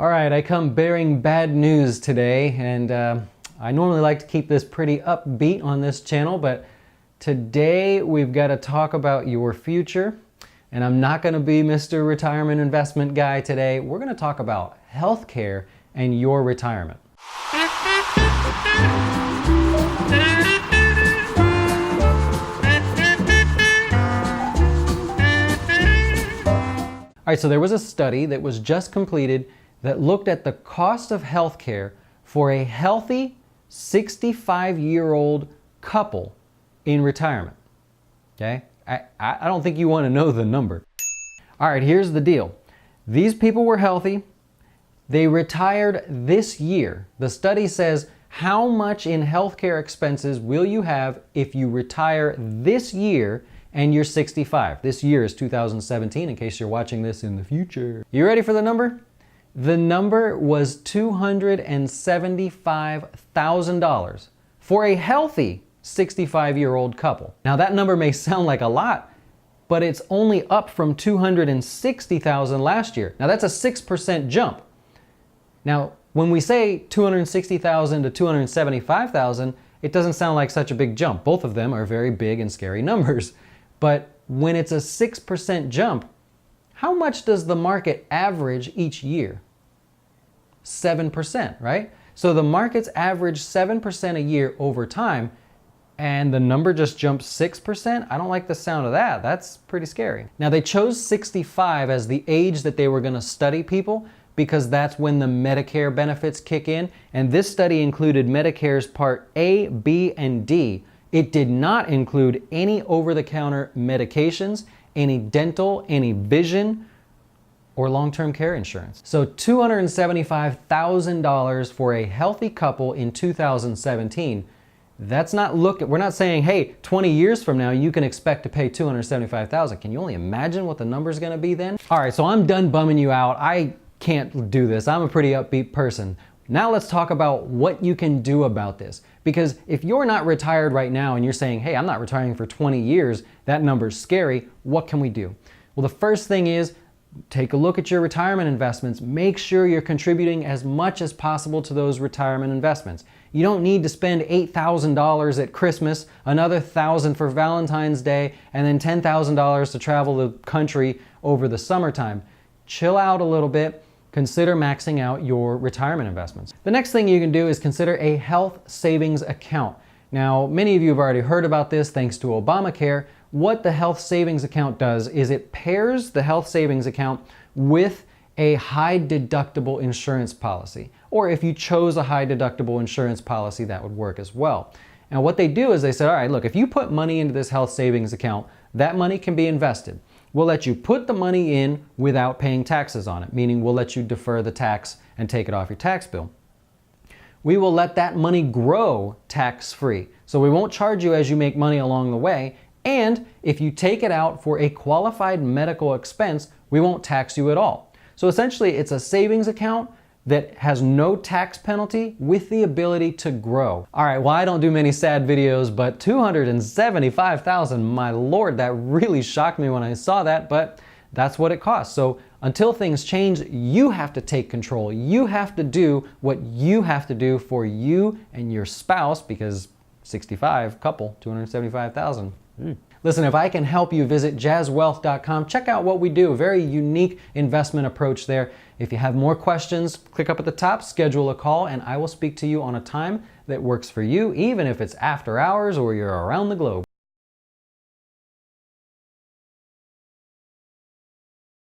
All right, I come bearing bad news today, and I normally like to keep this pretty upbeat on this channel, but today we've got to talk about your future, and I'm not going to be Mr. Retirement Investment Guy today. We're going to talk about healthcare and your retirement. All right, so there was a study that was just completed that looked at the cost of healthcare for a healthy 65-year-old couple in retirement. Okay? I don't think you want to know the number. All right, here's the deal. These people were healthy. They retired this year. The study says, how much in healthcare expenses will you have if you retire this year and you're 65? This year is 2017, in case you're watching this in the future. You ready for the number? The number was $275,000 for a healthy 65-year-old couple. Now that number may sound like a lot, but it's only up from $260,000 last year. Now that's a 6% jump. Now, when we say $260,000 to $275,000, it doesn't sound like such a big jump. Both of them are very big and scary numbers. But when it's a 6% jump, how much does the market average each year? 7%, right? So the market's average 7% a year over time, and the number just jumped 6%? I don't like the sound of that. That's pretty scary. Now they chose 65 as the age that they were going to study people because that's when the Medicare benefits kick in. And this study included Medicare's Part A, B, and D. It did not include any over-the-counter medications, any dental, any vision, or long-term care insurance. So $275,000 for a healthy couple in 2017. That's not we're not saying, hey, 20 years from now, you can expect to pay $275,000. Can you only imagine what the number's gonna be then? All right, so I'm done bumming you out. I can't do this. I'm a pretty upbeat person. Now let's talk about what you can do about this. Because if you're not retired right now and you're saying, hey, I'm not retiring for 20 years, that number's scary, what can we do? Well, the first thing is take a look at your retirement investments. Make sure you're contributing as much as possible to those retirement investments. You don't need to spend $8,000 at Christmas, another $1,000 for Valentine's Day, and then $10,000 to travel the country over the summertime. Chill out a little bit. Consider maxing out your retirement investments. The next thing you can do is consider a health savings account. Now, many of you have already heard about this thanks to Obamacare. What the health savings account does is it pairs the health savings account with a high deductible insurance policy. Or if you chose a high deductible insurance policy, that would work as well. And what they do is they say, all right, look, if you put money into this health savings account, that money can be invested. We'll let you put the money in without paying taxes on it, meaning we'll let you defer the tax and take it off your tax bill. We will let that money grow tax-free. So we won't charge you as you make money along the way. And if you take it out for a qualified medical expense, we won't tax you at all. So essentially, it's a savings account that has no tax penalty with the ability to grow. All right, well, I don't do many sad videos, but $275,000, my Lord, that really shocked me when I saw that, but that's what it costs. So until things change, you have to take control. You have to do what you have to do for you and your spouse, because 65, couple, $275,000. Listen, if I can help you, visit jazzwealth.com. Check out what we do. A very unique investment approach there. If you have more questions, click up at the top, schedule a call, and I will speak to you on a time that works for you, even if it's after hours or you're around the globe.